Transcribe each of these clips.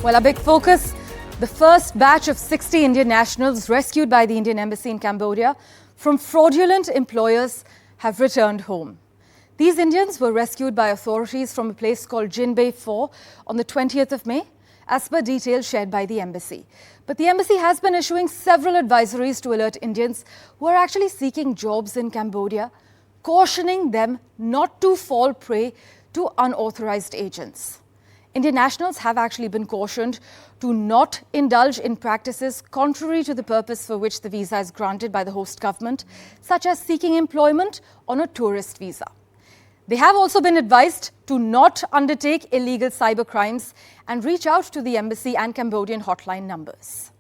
Well, our big focus, the first batch of 60 Indian nationals rescued by the Indian Embassy in Cambodia from fraudulent employers have returned home. These Indians were rescued by authorities from a place called Jinbei 4 on the 20th of May, as per details shared by the embassy. But the embassy has been issuing several advisories to alert Indians who are actually seeking jobs in Cambodia, cautioning them not to fall prey to unauthorized agents. Indian nationals have actually been cautioned to not indulge in practices contrary to the purpose for which the visa is granted by the host government, such as seeking employment on a tourist visa. They have also been advised to not undertake illegal cyber crimes and reach out to the embassy and Cambodian hotline numbers.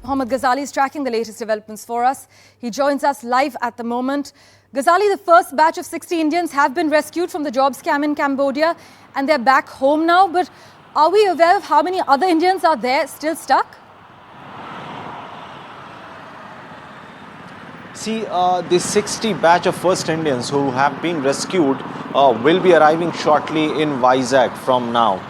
Mohammed Ghazali is tracking the latest developments for us. He joins us live at the moment. Ghazali, the first batch of 60 Indians have been rescued from the job scam in Cambodia and they're back home now. But are we aware of how many other Indians are there still stuck? See, the 60 batch of first Indians who have been rescued will be arriving shortly in Vizag from now.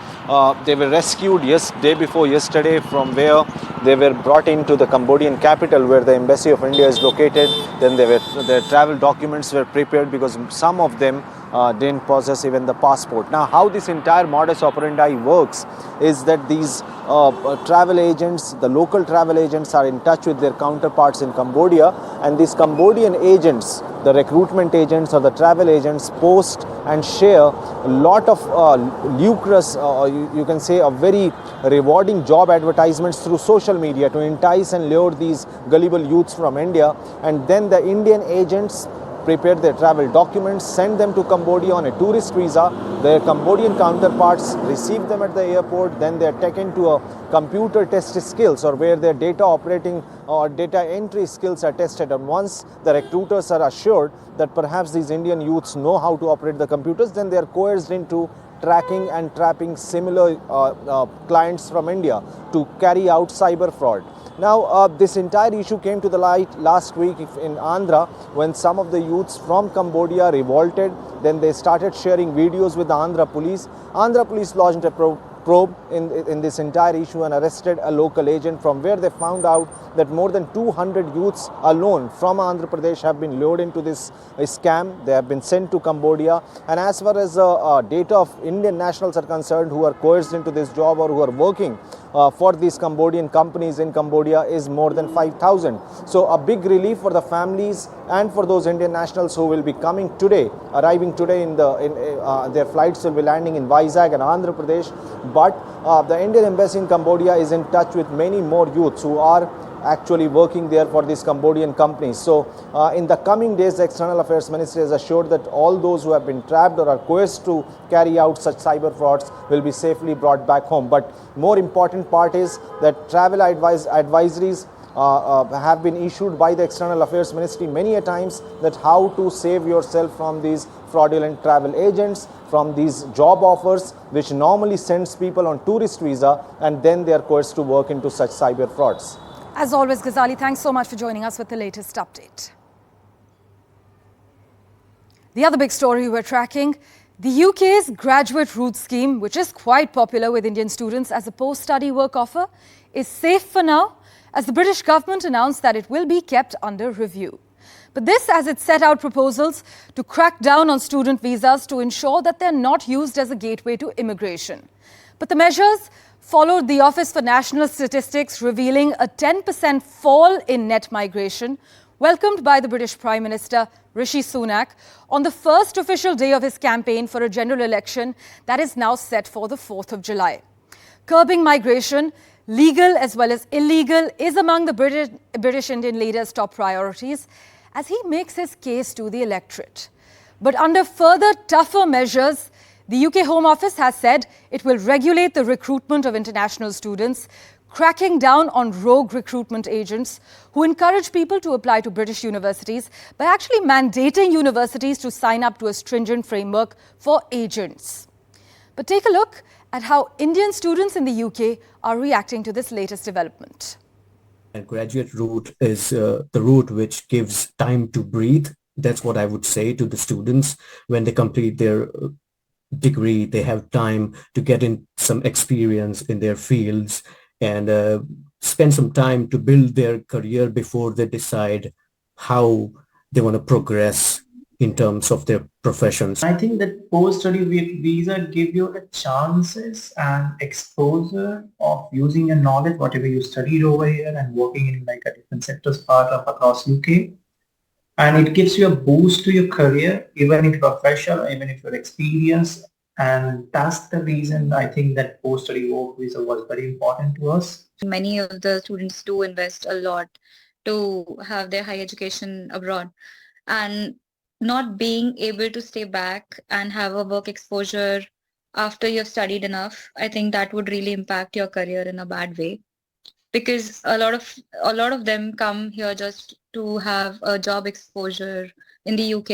They were rescued day before yesterday from where they were brought into the Cambodian capital where the Embassy of India is located. Then their travel documents were prepared because some of them didn't possess even the passport. Now, how this entire modus operandi works is that these travel agents, the local travel agents, are in touch with their counterparts in Cambodia, and these Cambodian agents, the recruitment agents or the travel agents, post and share a lot of lucrative, you can say a very rewarding job advertisements through social media to entice and lure these gullible youths from India, and then the Indian agents prepare their travel documents, send them to Cambodia on a tourist visa. Their Cambodian counterparts receive them at the airport, then they are taken to a computer test skills or where their data operating or data entry skills are tested. And once the recruiters are assured that perhaps these Indian youths know how to operate the computers, then they are coerced into tracking and trapping similar clients from India to carry out cyber fraud. Now, this entire issue came to the light last week in Andhra when some of the youths from Cambodia revolted. Then they started sharing videos with the Andhra police. Andhra police launched a probe in this entire issue and arrested a local agent, from where they found out that more than 200 youths alone from Andhra Pradesh have been lured into this scam. They have been sent to Cambodia, and as far as data of Indian nationals are concerned who are coerced into this job or who are working for these Cambodian companies in Cambodia is more than 5,000. So a big relief for the families and for those Indian nationals who will be coming today, arriving today their flights will be landing in Vizag and Andhra Pradesh. But the Indian Embassy in Cambodia is in touch with many more youths who are actually working there for these Cambodian companies. So in the coming days, the External Affairs Ministry has assured that all those who have been trapped or are coerced to carry out such cyber frauds will be safely brought back home. But more important part is that travel advisories have been issued by the External Affairs Ministry many a times, that how to save yourself from these fraudulent travel agents, from these job offers which normally sends people on tourist visa and then they are coerced to work into such cyber frauds. As always, Ghazali, thanks so much for joining us with the latest update. The other big story we're tracking, the UK's graduate route scheme, which is quite popular with Indian students as a post-study work offer, is safe for now, as the British government announced that it will be kept under review. But this as it set out proposals to crack down on student visas to ensure that they're not used as a gateway to immigration. But the measures followed the Office for National Statistics revealing a 10% fall in net migration, welcomed by the British Prime Minister Rishi Sunak on the first official day of his campaign for a general election that is now set for the 4th of July. Curbing migration, legal as well as illegal, is among the British Indian leader's top priorities as he makes his case to the electorate. But under further tougher measures, the UK Home Office has said it will regulate the recruitment of international students, cracking down on rogue recruitment agents who encourage people to apply to British universities by actually mandating universities to sign up to a stringent framework for agents. But take a look at how Indian students in the UK are reacting to this latest development. A graduate route is the route which gives time to breathe That's what I would say to the students. When they complete their degree, they have time to get in some experience in their fields and spend some time to build their career before they decide how they want to progress in terms of their professions. I think that post-study visa give you a chances and exposure of using your knowledge, whatever you studied over here, and working in like a different sectors part of across UK. And it gives you a boost to your career, even if professional, even if you're experienced. And that's the reason I think that post-study work visa was very important to us. Many of the students do invest a lot to have their higher education abroad, and not being able to stay back and have a work exposure after you've studied enough, I think that would really impact your career in a bad way, because a lot of them come here just to have a job exposure in the UK,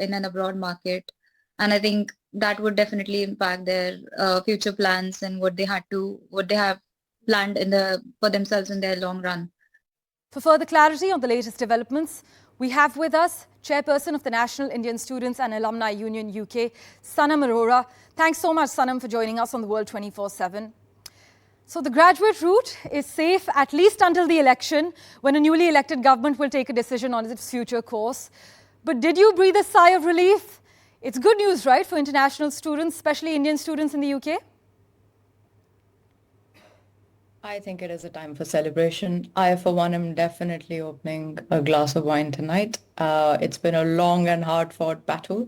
in an abroad market, and I think that would definitely impact their future plans and what they have planned for themselves in their long run. For further clarity on the latest developments, we have with us Chairperson of the National Indian Students and Alumni Union UK, Sanam Arora. Thanks so much, Sanam, for joining us on the World 24/7. So the graduate route is safe at least until the election, when a newly elected government will take a decision on its future course. But did you breathe a sigh of relief? It's good news, right, for international students, especially Indian students in the UK? I think it is a time for celebration. I, for one, am definitely opening a glass of wine tonight. It's been a long and hard-fought battle.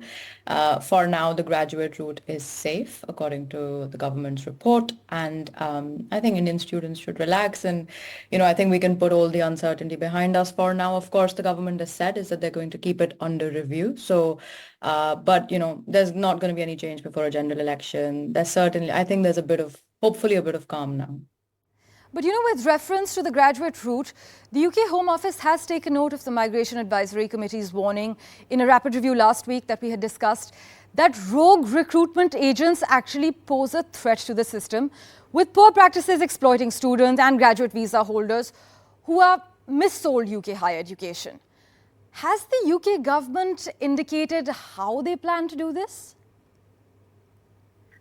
For now, the graduate route is safe, according to the government's report. And I think Indian students should relax. And, I think we can put all the uncertainty behind us for now. Of course, the government has said is that they're going to keep it under review. So, but, there's not going to be any change before a general election. I think there's hopefully a bit of calm now. But with reference to the graduate route, the UK Home Office has taken note of the Migration Advisory Committee's warning in a rapid review last week that we had discussed, that rogue recruitment agents actually pose a threat to the system, with poor practices exploiting students and graduate visa holders who are missold UK higher education. Has the UK government indicated how they plan to do this?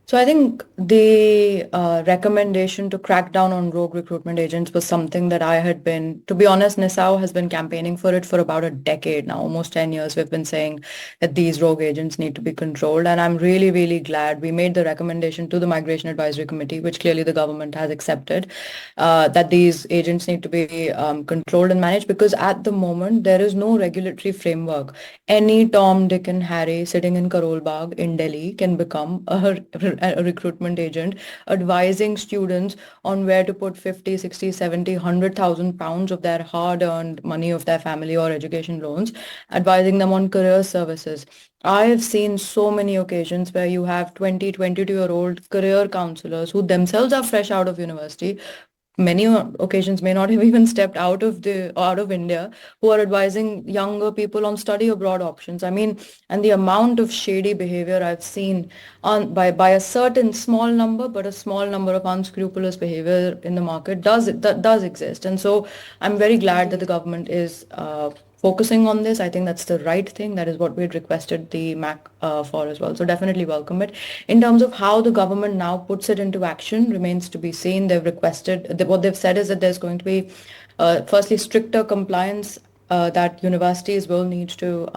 So I think the recommendation to crack down on rogue recruitment agents was something that I had been, to be honest, NISAO has been campaigning for it for about a decade now, almost 10 years. We've been saying that these rogue agents need to be controlled. And I'm really, really glad we made the recommendation to the Migration Advisory Committee, which clearly the government has accepted, that these agents need to be controlled and managed, because at the moment there is no regulatory framework. Any Tom, Dick and Harry sitting in Karol Bagh in Delhi can become a recruitment agent, advising students on where to put 50, 60, 70, 100,000 pounds of their hard-earned money of their family or education loans, advising them on career services. I have seen so many occasions where you have 20, 22-year-old career counselors who themselves are fresh out of university, many occasions may not have even stepped out of India, who are advising younger people on study abroad options. I mean, and the amount of shady behavior I've seen by a certain small number, but a small number of unscrupulous behavior in the market does exist. And so I'm very glad that the government is focusing on this. I think that's the right thing. That is what we had requested the MAC for as well. So definitely welcome it. In terms of how the government now puts it into action remains to be seen. They've requested, what they've said is that there's going to be, firstly, stricter compliance that universities will need to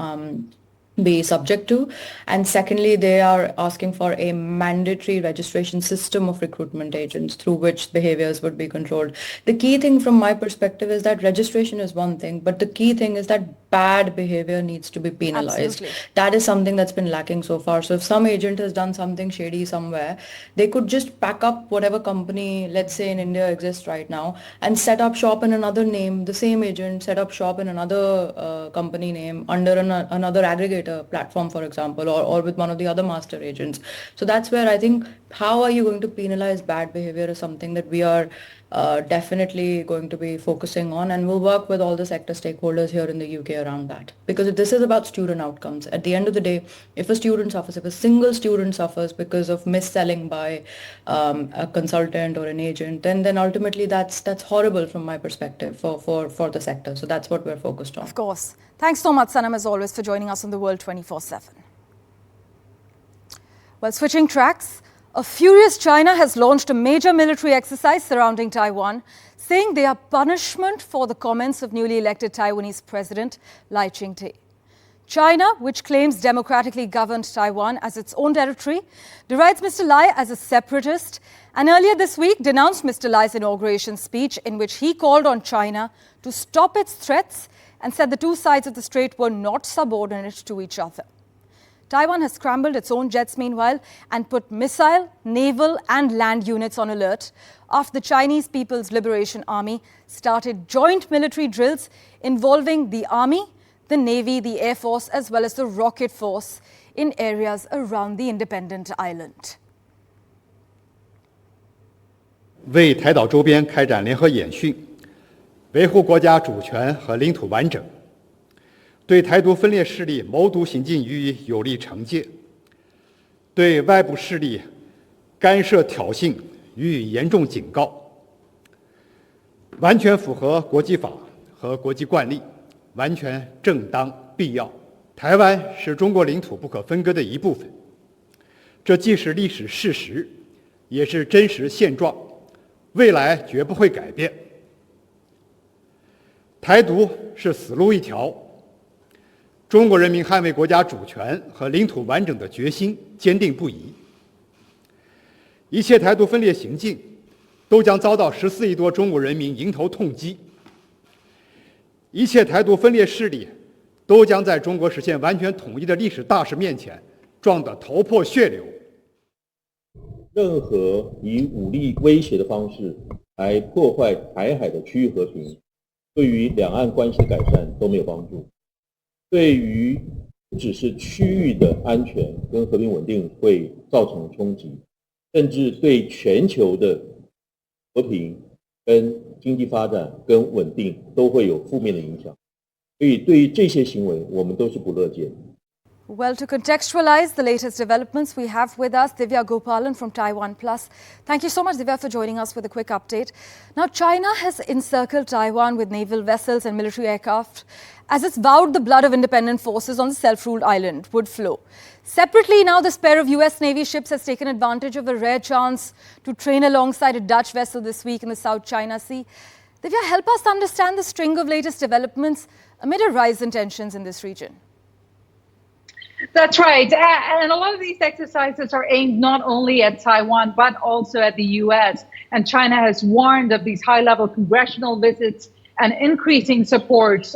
be subject to. And secondly, they are asking for a mandatory registration system of recruitment agents through which behaviors would be controlled. The key thing from my perspective is that registration is one thing, but the key thing is that bad behavior needs to be penalized. Absolutely. That is something that's been lacking so far. So if some agent has done something shady somewhere, they could just pack up whatever company, let's say in India exists right now, and set up shop in another name, the same agent set up shop in another company name under another aggregator platform, for example, or with one of the other master agents. So that's where I think, how are you going to penalize bad behavior is something that we are definitely going to be focusing on, and we'll work with all the sector stakeholders here in the UK around that, because this is about student outcomes. At the end of the day, if a student suffers, if a single student suffers because of mis-selling by a consultant or an agent, then ultimately that's horrible from my perspective for the sector. So that's what we're focused on. Of course. Thanks so much, Sanam, as always, for joining us on The World 24/7. Well, switching tracks, a furious China has launched a major military exercise surrounding Taiwan, saying they are punishment for the comments of newly elected Taiwanese President Lai Ching-te. China, which claims democratically governed Taiwan as its own territory, derides Mr. Lai as a separatist, and earlier this week denounced Mr. Lai's inauguration speech, in which he called on China to stop its threats and said the two sides of the strait were not subordinate to each other. Taiwan has scrambled its own jets meanwhile and put missile, naval and land units on alert after the Chinese People's Liberation Army started joint military drills involving the Army, the Navy, the Air Force as well as the Rocket Force in areas around the independent island. 为台岛周边开展联合演训，维护国家主权和领土完整，对台独分裂势力谋独行径予以有力惩戒，对外部势力干涉挑衅予以严重警告，完全符合国际法和国际惯例，完全正当必要。台湾是中国领土不可分割的一部分，这既是历史事实，也是真实现状，未来绝不会改变。台独是死路一条，中国人民捍卫国家主权和领土完整的决心坚定不移。一切台独分裂行径都将遭到14亿多中国人民迎头痛击，一切台独分裂势力都将在中国实现完全统一的历史大势面前撞得头破血流。任何以武力威胁的方式来破坏台海的区域和平，对于两岸关系的改善都没有帮助，对于不只是区域的安全跟和平稳定会造成冲击，甚至对全球的和平跟经济发展跟稳定都会有负面的影响。所以对于这些行为，我们都是不乐见。Well, to contextualize the latest developments, we have with us Divya Gopalan from Taiwan Plus. Thank you so much, Divya, for joining us with a quick update. Now, China has encircled Taiwan with naval vessels and military aircraft as it's vowed the blood of independent forces on the self-ruled island would flow. Separately, now this pair of US Navy ships has taken advantage of a rare chance to train alongside a Dutch vessel this week in the South China Sea. Divya, help us understand the string of latest developments amid a rise in tensions in this region. That's right. And a lot of these exercises are aimed not only at Taiwan, but also at the U.S. And China has warned of these high-level congressional visits and increasing support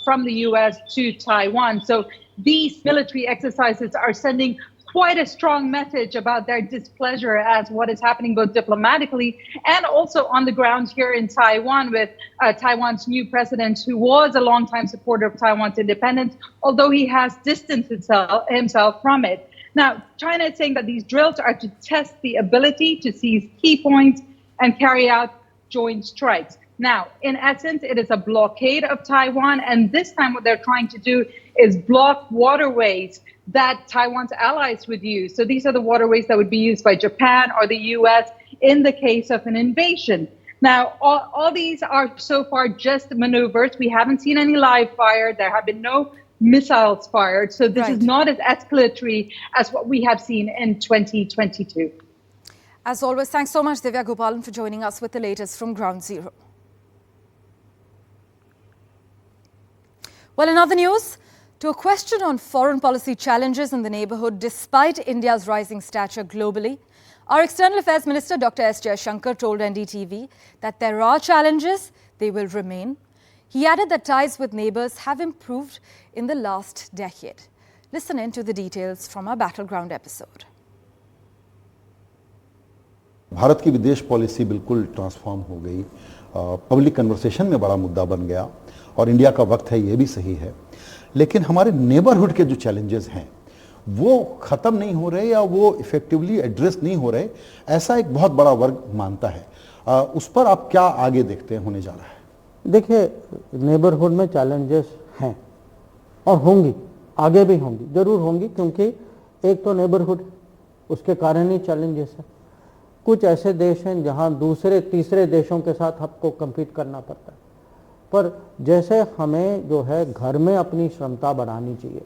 from the U.S. to Taiwan. So these military exercises are sending quite a strong message about their displeasure as what is happening both diplomatically and also on the ground here in Taiwan with Taiwan's new president, who was a longtime supporter of Taiwan's independence, although he has distanced himself from it. Now, China is saying that these drills are to test the ability to seize key points and carry out joint strikes. Now, in essence, it is a blockade of Taiwan, and this time what they're trying to do is block waterways that Taiwan's allies would use. So these are the waterways that would be used by Japan or the US in the case of an invasion. Now, all these are so far just maneuvers. We haven't seen any live fire. There have been no missiles fired. So this is not as escalatory as what we have seen in 2022. As always, thanks so much, Divya Gopalan, for joining us with the latest from Ground Zero. Well, in other news, to a question on foreign policy challenges in the neighbourhood despite India's rising stature globally, our External Affairs Minister Dr. S. Jaishankar told NDTV that there are challenges, they will remain. He added that ties with neighbours have improved in the last decade. Listen in to the details from our Battleground episode. Bharat की विदेश policy बिल्कुल transform हो गई, public conversation में बड़ा मुद्दा बन गया और इंडिया का वक्त है, ये भी सही है। लेकिन हमारे नेबरहुड के जो चैलेंजेस हैं वो ख़त्म नहीं हो रहे या वो इफेक्टिवली एड्रेस नहीं हो रहे, ऐसा एक बहुत बड़ा वर्ग मानता है। उस पर आप क्या आगे देखते हैं होने जा रहा है? देखिए, नेबरहुड में चैलेंजेस हैं और होंगी, आगे भी होंगी, जरूर होंगी, क्योंकि एक तो नेबरहुड, उसके कारण ही चैलेंजेस है। कुछ ऐसे देश हैं जहां दूसरे तीसरे देशों के साथ आपको compete करना पड़ता है, पर जैसे हमें जो है घर में अपनी क्षमता बढ़ानी चाहिए,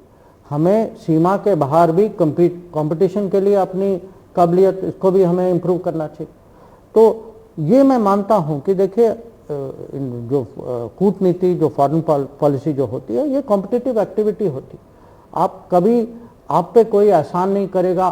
हमें सीमा के बाहर भी कंपटीशन के लिए अपनी काबिलियत, इसको भी हमें इम्प्रूव करना चाहिए। तो ये मैं मानता हूं कि देखिए, जो कूटनीति, जो फॉरेन पॉलिसी जो होती है, ये कॉम्पिटिटिव एक्टिविटी होती है। आप कभी, आप पे कोई एहसान नहीं करेगा,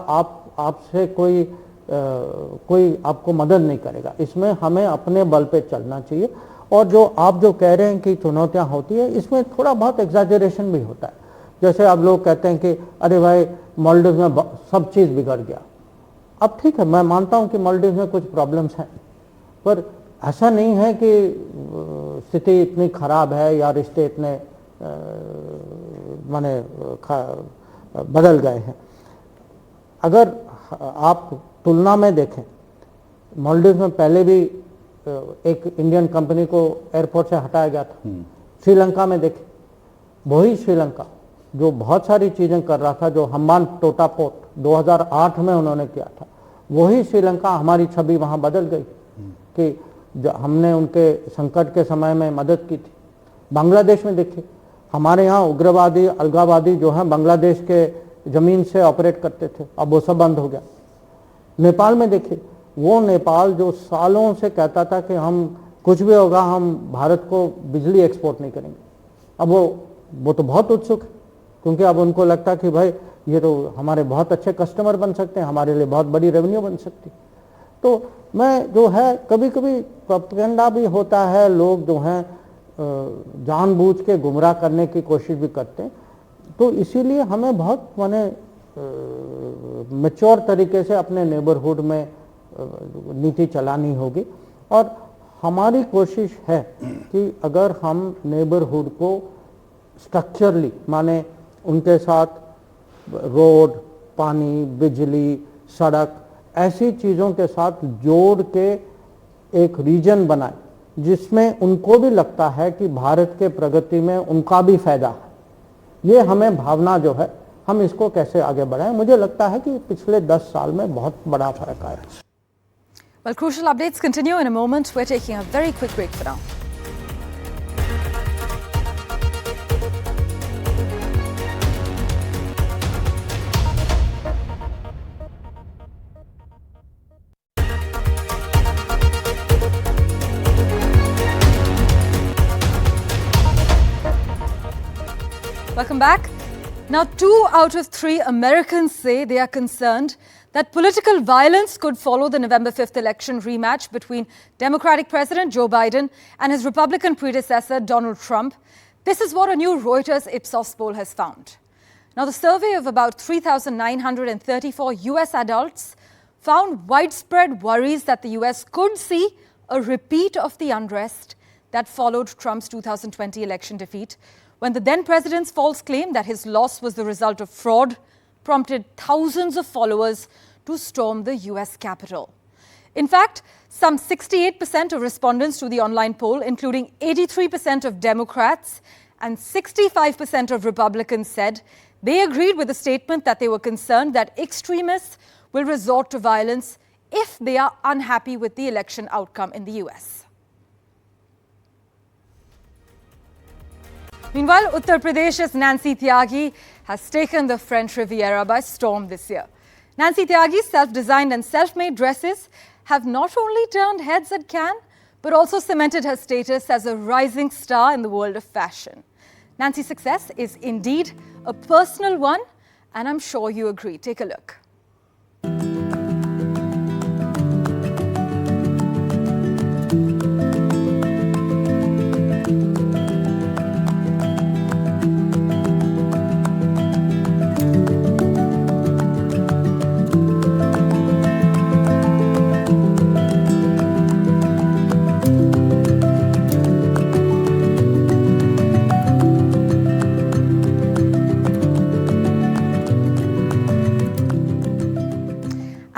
आपसे कोई आपको मदद नहीं करेगा। इसमें हमें अपने बल पे चलना चाहिए। और जो आप जो कह रहे हैं कि चुनौतियां होती है, इसमें थोड़ा बहुत एग्जैजरेशन भी होता है। जैसे आप लोग कहते हैं कि अरे भाई मालदीव में सब चीज़ बिगड़ गया। अब ठीक है, मैं मानता हूं कि मालदीव में कुछ प्रॉब्लम्स हैं, पर ऐसा नहीं है कि स्थिति इतनी खराब है या रिश्ते इतने माने बदल गए हैं। अगर आप तुलना में देखें, मालदीव में पहले भी एक इंडियन कंपनी को एयरपोर्ट से हटाया गया था। श्रीलंका में देखें, वही श्रीलंका जो बहुत सारी चीजें कर रहा था, जो हम्बान टोटा पोर्ट 2008 में उन्होंने किया था, वही श्रीलंका, हमारी छवि वहां बदल गई कि हमने उनके संकट के समय में मदद की थी। बांग्लादेश में देखिए, हमारे यहाँ उग्रवादी, अलगावादी जो है बांग्लादेश के जमीन से ऑपरेट करते थे, अब वो सब बंद हो गया। नेपाल में देखिए, वो नेपाल जो सालों से कहता था कि हम कुछ भी होगा, हम भारत को बिजली एक्सपोर्ट नहीं करेंगे, अब वो तो बहुत उत्सुक है, क्योंकि अब उनको लगता कि भाई ये तो हमारे बहुत अच्छे कस्टमर बन सकते हैं, हमारे लिए बहुत बड़ी रेवेन्यू बन सकती। तो मैं जो है, कभी कभी प्रोपेगेंडा भी होता है, लोग जो हैं जानबूझ के गुमराह करने की कोशिश भी करते हैं। तो इसीलिए हमें बहुत माने मैच्योर तरीके से अपने नेबरहुड में नीति चलानी होगी। और हमारी कोशिश है कि अगर हम नेबरहुड को स्ट्रक्चरली, माने उनके साथ रोड, पानी, बिजली, सड़क, ऐसी चीज़ों के साथ जोड़ के एक रीजन बनाए जिसमें उनको भी लगता है कि भारत के प्रगति में उनका भी फायदा है। ये हमें भावना जो है, हम इसको कैसे आगे बढ़ाएं, मुझे लगता है कि पिछले 10 साल में बहुत बड़ा फर्क आया है। Well, crucial updates continue in a moment. We're taking a very quick break for now. Welcome back. Now, 2 out of 3 Americans say they are concerned that political violence could follow the November 5th election rematch between Democratic President Joe Biden and his Republican predecessor Donald Trump. This is what a new Reuters Ipsos poll has found. Now, the survey of about 3,934 US adults found widespread worries that the US could see a repeat of the unrest that followed Trump's 2020 election defeat, when the then president's false claim that his loss was the result of fraud prompted thousands of followers to storm the US Capitol. In fact, some 68% of respondents to the online poll, including 83% of Democrats and 65% of Republicans, said they agreed with the statement that they were concerned that extremists will resort to violence if they are unhappy with the election outcome in the US. Meanwhile, Uttar Pradesh's Nancy Tyagi has taken the French Riviera by storm this year. Nancy Tyagi's self-designed and self-made dresses have not only turned heads at Cannes, but also cemented her status as a rising star in the world of fashion. Nancy's success is indeed a personal one, and I'm sure you agree. Take a look.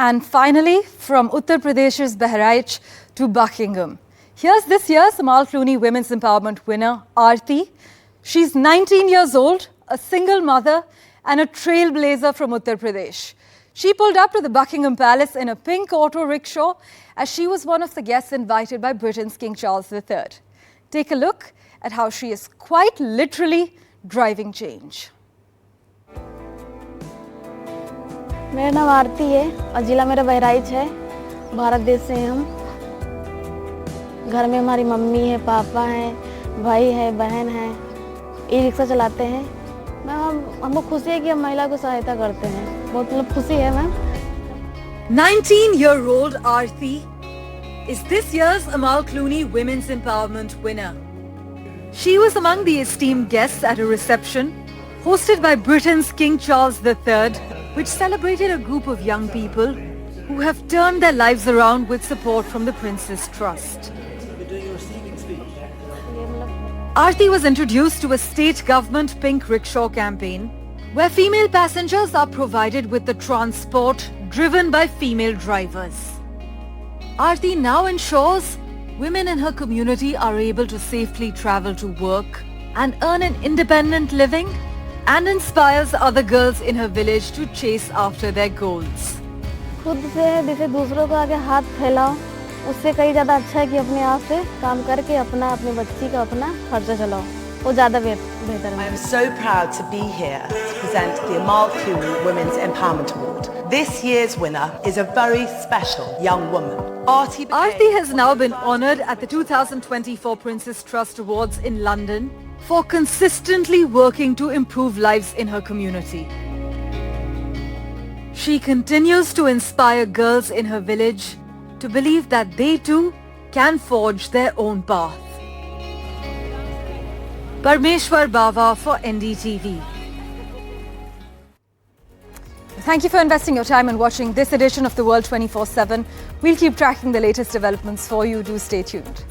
And finally, from Uttar Pradesh's Bahraich to Buckingham. Here's this year's Amal Clooney Women's Empowerment winner, Arti. She's 19 years old, a single mother, and a trailblazer from Uttar Pradesh. She pulled up to the Buckingham Palace in a pink auto rickshaw as she was one of the guests invited by Britain's King Charles III. Take a look at how she is quite literally driving change. मेरा नाम आरती है और जिला मेरा बहराइच है। भारत देश से हैं हम। घर में हमारी मम्मी है, पापा हैं, भाई है, बहन है। ई रिक्शा चलाते हैं। मैम हमको खुशी है कि हम महिला को सहायता करते हैं। बहुत खुशी है ma'am. 19-year-old Arti is this year's Amal Clooney Women's Empowerment winner. She was among the esteemed guests at a reception hosted by Britain's King Charles III, which celebrated a group of young people who have turned their lives around with support from the Prince's Trust. Arti was introduced to a state government pink rickshaw campaign where female passengers are provided with the transport driven by female drivers. Arti now ensures women in her community are able to safely travel to work and earn an independent living, and inspires other girls in her village to chase after their goals. खुद से जैसे दूसरों को आगे हाथ फैलाओ, उससे कहीं ज़्यादा अच्छा है कि अपने आप से काम करके अपने बच्ची का अपना खर्चा चलाओ, वो ज़्यादा बेहतर है। I am so proud to be here to present the Amal Clooney Women's Empowerment Award. This year's winner is a very special young woman. Arti has now been honoured at the 2024 Prince's Trust Awards in London for consistently working to improve lives in her community. She continues to inspire girls in her village to believe that they too can forge their own path. Parmeshwar Bawa for NDTV. Thank you for investing your time and watching this edition of The World 24/7. We'll keep tracking the latest developments for you. Do stay tuned.